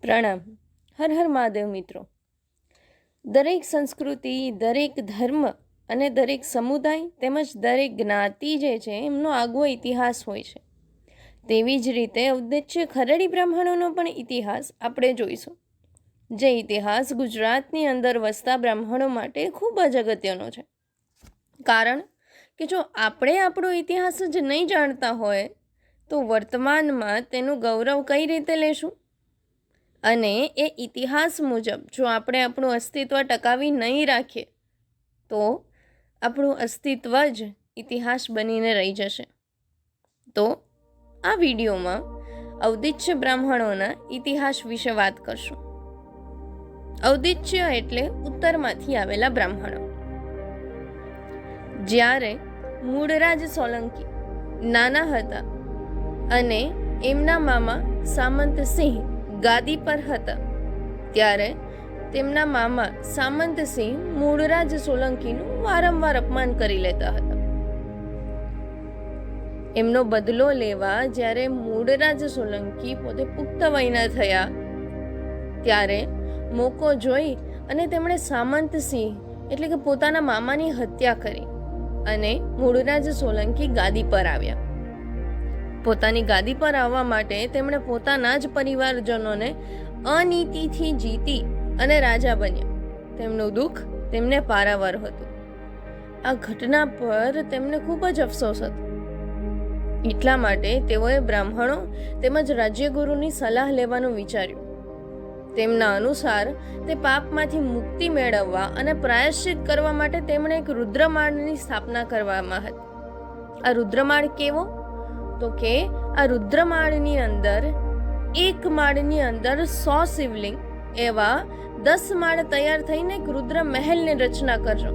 પ્રણામ. હર હર મહાદેવ મિત્રો. દરેક સંસ્કૃતિ, દરેક ધર્મ અને દરેક સમુદાય તેમજ દરેક જ્ઞાતિ જે છે એમનો આગવો ઇતિહાસ હોય છે. તેવી જ રીતે ઔદચ્ય ખરડી બ્રાહ્મણોનો પણ ઇતિહાસ આપણે જોઈશું, જે ઇતિહાસ ગુજરાતની અંદર વસતા બ્રાહ્મણો માટે ખૂબ જ અગત્યનો છે. કારણ કે જો આપણે આપણો ઇતિહાસ જ નહીં જાણતા હોય તો વર્તમાનમાં તેનું ગૌરવ કઈ રીતે લેશું? અને એ ઇતિહાસ મુજબ જો આપણે આપણું અસ્તિત્વ ટકાવી નહીં રાખીએ તો આપણું અસ્તિત્વ જ ઇતિહાસ બનીને રહી જશે. તો આ વિડીયોમાં ઔદિચ્ય બ્રાહ્મણોના ઇતિહાસ વિશે વાત કરશું. ઔદિચ્ય એટલે ઉત્તરમાંથી આવેલા બ્રાહ્મણો. જ્યારે મૂળરાજ સોલંકી નાના હતા અને એમના મામા સામંતસિંહ ગાદી પર હતા, ત્યારે તેમના મામા સામંતસિંહ મૂળરાજ સોલંકીનું વારંવાર અપમાન કરી લેતા હતા. એમનો બદલો લેવા જ્યારે મૂળરાજ સોલંકી પોતે પુખ્ત વયના થયા ત્યારે મોકો જોઈ અને તેમણે સામંતસિંહ એટલે કે પોતાના મામાની હત્યા કરી અને મૂળરાજ સોલંકી ગાદી પર આવ્યા. પોતાની ગાદી પર આવવા માટે તેમણે પોતાના જ પરિવારજનોને અનીતિથી જીતી અને રાજા બન્યા. તેમનું દુઃખ તેમને પારાવાર હતું. આ ઘટના પર તેમને ખૂબ જ અફસોસ હતો. એટલા માટે તેઓએ બ્રાહ્મણો તેમજ રાજ્યગુરુની સલાહ લેવાનું વિચાર્યું. તેમના અનુસાર તે પાપમાંથી મુક્તિ મેળવવા અને પ્રાયશ્ચિત કરવા માટે તેમણે એક રુદ્રમાળની સ્થાપના કરવામાં હતી. આ રુદ્રમાળ કેવો? તો કે આ રુદ્રમાળની અંદર એક માળની અંદર 100 શિવલિંગ એવા 10 માળ તૈયાર થઈને એક રુદ્ર મહેલની રચના કરજો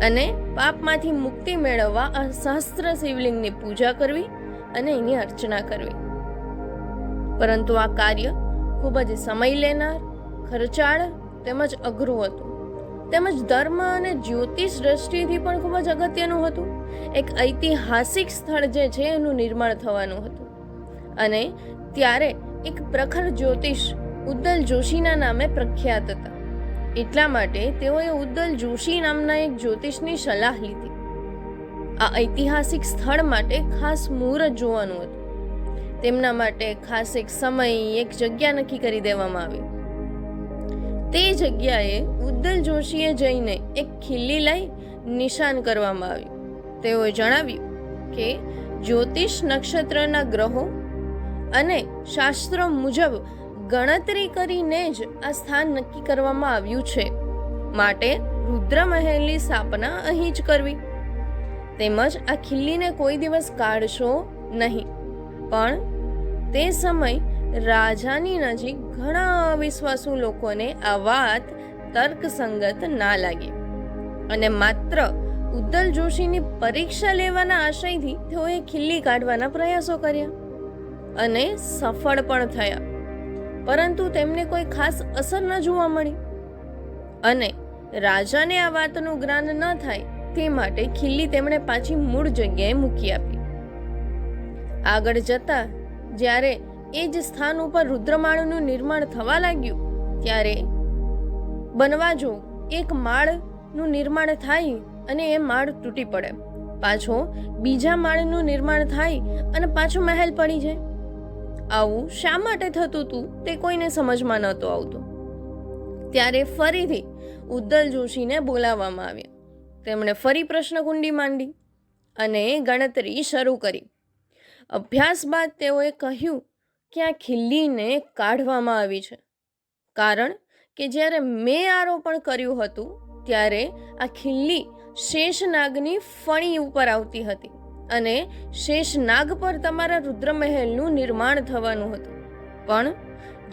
અને પાપમાંથી મુક્તિ મેળવવા આ સહસ્ત્ર શિવલિંગની પૂજા કરવી અને એની અર્ચના કરવી. પરંતુ આ કાર્ય ખૂબ જ સમય લેનાર, ખર્ચાળ તેમજ અઘરું હતું. તેમજ ધર્મ અને જ્યોતિષ દ્રષ્ટિથી પણ ખૂબ જ અગત્યનું હતું. એક ઐતિહાસિક સ્થળ જે છે એનું નિર્માણ થવાનું હતું અને ત્યારે એક પ્રખર જ્યોતિષ ઉદ્દલ જોશીના નામે પ્રખ્યાત હતા. એટલા માટે તેઓએ ઉદ્દલ જોશી નામના એક જ્યોતિષની સલાહ લીધી. આ ઐતિહાસિક સ્થળ માટે ખાસ મુહૂર્ત જોવાનું હતું. તેમના માટે ખાસ એક સમય, એક જગ્યા નક્કી કરી દેવામાં આવી. તે જગ્યાએ ઉદ્દલ જોશીએ જઈને એક ખીલ્લી લઈ નિશાન કરવામાં આવ્યું. તેઓએ જણાવ્યું કે જ્યોતિષ નક્ષત્રના ગ્રહો અને શાસ્ત્રો મુજબ ગણતરી કરીને જ આ સ્થાન નક્કી કરવામાં આવ્યું છે, માટે રુદ્રમહેલની સ્થાપના અહીં જ કરવી. તેમજ આ ખીલ્લીને કોઈ દિવસ કાઢશો નહીં. પણ તે સમય રાજાની નજીક ઘણા અવિશ્વાસુ લોકોને આ વાત તર્કસંગત ના લાગી અને માત્ર ઉદ્દલ જોશીની પરીક્ષા લેવાના આશયથી તેઓએ ખીલ્લી કાઢવાના પ્રયાસો કર્યા અને સફળ પણ થયા. પરંતુ તેમને કોઈ ખાસ અસર ન જોવા મળી અને રાજાને આ વાતનું જ્ઞાન ન થાય તે માટે ખીલ્લી તેમણે પાછી મૂળ જગ્યાએ મૂકી આપી. આગળ જતા જ્યારે એ જ સ્થાન ઉપર રુદ્રમાળનું નિર્માણ થવા લાગ્યું ત્યારે બનવા જો એક માળનું નિર્માણ થાય અને એ માળ તૂટી પડે, પાછો બીજા માળનું નિર્માણ થાય અને પાછો મહેલ પડી જાય. આવું શા માટે થતું હતું તે કોઈને સમજમાં નહોતું આવતું. ત્યારે ફરીથી ઉદ્દલ જોશીને બોલાવવામાં આવ્યા. તેમણે ફરી પ્રશ્નકુંડી માંડી અને ગણતરી શરૂ કરી. અભ્યાસ બાદ તેઓએ કહ્યું કે આ ખીલ્લીને કાઢવામાં આવી છે. કારણ કે જ્યારે મેં આરોપણ કર્યું હતું ત્યારે આ ખીલ્લી શેષનાગની ફણી ઉપર આવતી હતી અને શેષનાગ પર તમારા રુદ્રમહેલનું નિર્માણ થવાનું હતું. પણ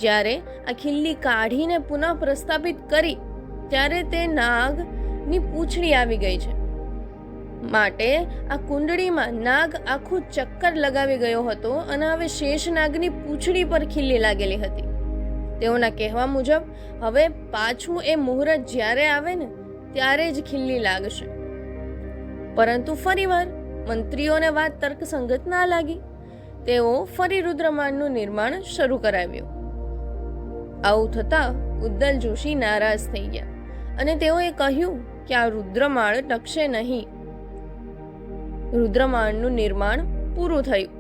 જ્યારે આ ખીલ્લી કાઢીને પુનઃ પ્રસ્થાપિત કરી ત્યારે તે નાગની પૂંછડી આવી ગઈ છે. માટે આ કુંડળીમાં નાગ આખું ચક્કર લગાવી ગયો હતો અને હવે શેષનાગની પૂંછડી પર ખીલ્લી લાગેલી હતી. તેઓના કહેવા મુજબ હવે પાછું એ મુહૂર્ત જ્યારે આવે ને ત્યારે જ ખીલ્લી લાગશે. પરંતુ ફરીવાર મંત્રીઓને વાત તર્કસંગત ના લાગી. તેઓ ફરી રુદ્રમાળનું નિર્માણ શરૂ કરાવ્યું. આવું થતાં ઉદ્દલ જોશી નારાજ થઈ ગયા અને તેઓએ કહ્યું કે આ રુદ્રમાળ ટકશે નહીં. રુદ્રમાળનું નિર્માણ પૂરું થયું.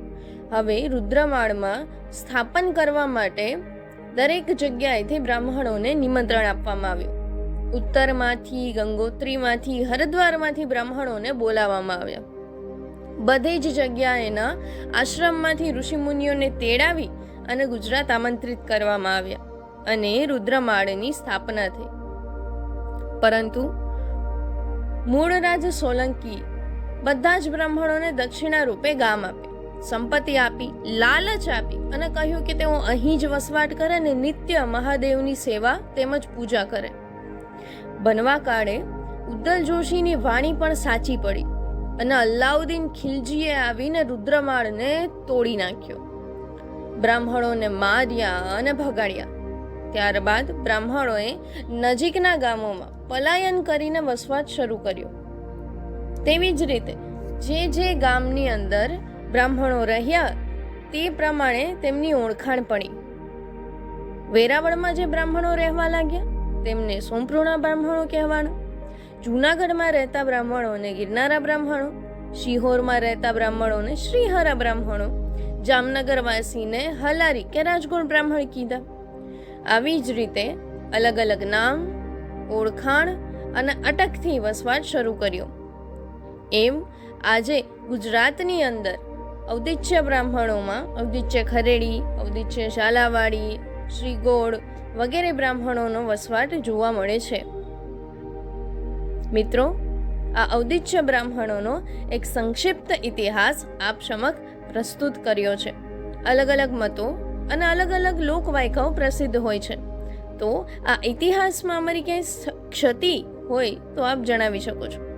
હવે રુદ્રમાળમાં સ્થાપન કરવા માટે દરેક જગ્યાએથી બ્રાહ્મણોને નિમંત્રણ આપવામાં આવ્યું. ઉત્તરમાંથી, ગંગોત્રીમાંથી, હરિદ્વારમાંથી બ્રાહ્મણોને બોલાવવામાં આવ્યા. બધી જ જગ્યાએના આશ્રમમાંથી ઋષિમુનિઓને તેડાવી અને ગુજરાત આમંત્રિત કરવામાં આવ્યા અને રુદ્રમાળની સ્થાપના થઈ. પરંતુ મૂળરાજ સોલંકી બધા જ બ્રાહ્મણોને દક્ષિણા રૂપે ગામ આપે, સંપત્તિ આપી, લાલચ આપી અને કહ્યું કે તેઓ અહીં જ વસવાટ કરે અને નિત્ય મહાદેવની સેવા તેમજ પૂજા કરે. બનવા કાળે ઉદ્દલ જોશીની વાણી પણ સાચી પડી અને અલ્લાઉદ્દીન ખિલજીએ આવીને રુદ્રમાળને તોડી નાખ્યો. બ્રાહ્મણોને માર્યા અને ભગાડ્યા. ત્યારબાદ બ્રાહ્મણોએ નજીકના ગામોમાં પલાયન કરીને વસવાટ શરૂ કર્યો. તેવી જ રીતે જે ગામની અંદર બ્રાહ્મણો રહ્યા તે પ્રમાણે તેમની ઓળખાણ પડી. વેરાવળમાં જે બ્રાહ્મણો રહેવા લાગ્યા તેમને સોમપૃણા બ્રાહ્મણો કહેવાના. જૂનાગઢમાં રહેતા બ્રાહ્મણોને ગિરનારા બ્રાહ્મણો, શિહોરમાં રહેતા બ્રાહ્મણોને શ્રીહરા બ્રાહ્મણો, જામનગરવાસીને હલારી કે રાજગોળ બ્રાહ્મણ કીધા. આવી જ રીતે અલગ અલગ નામ, ઓળખાણ અને અટકથી વસવાટ શરૂ કર્યો. એમ આજે ગુજરાતની અંદર ઔદિચ્ય બ્રાહ્મણોમાં ઔદિચ્ય ખરેડી, ઔદિચ્ય ઝાલાવાડી, શ્રીગોળ વગેરે બ્રાહ્મણોનો વસવાટ જોવા મળે છે. મિત્રો, આ ઔદિચ્ય બ્રાહ્મણોનો એક સંક્ષિપ્ત ઇતિહાસ આપ સમક્ષ પ્રસ્તુત કર્યો છે. અલગ અલગ મતો અને અલગ અલગ લોકવાયકાઓ પ્રસિદ્ધ હોય છે. તો આ ઇતિહાસમાં અમારી ક્યાંય ક્ષતિ હોય તો આપ જણાવી શકો છો.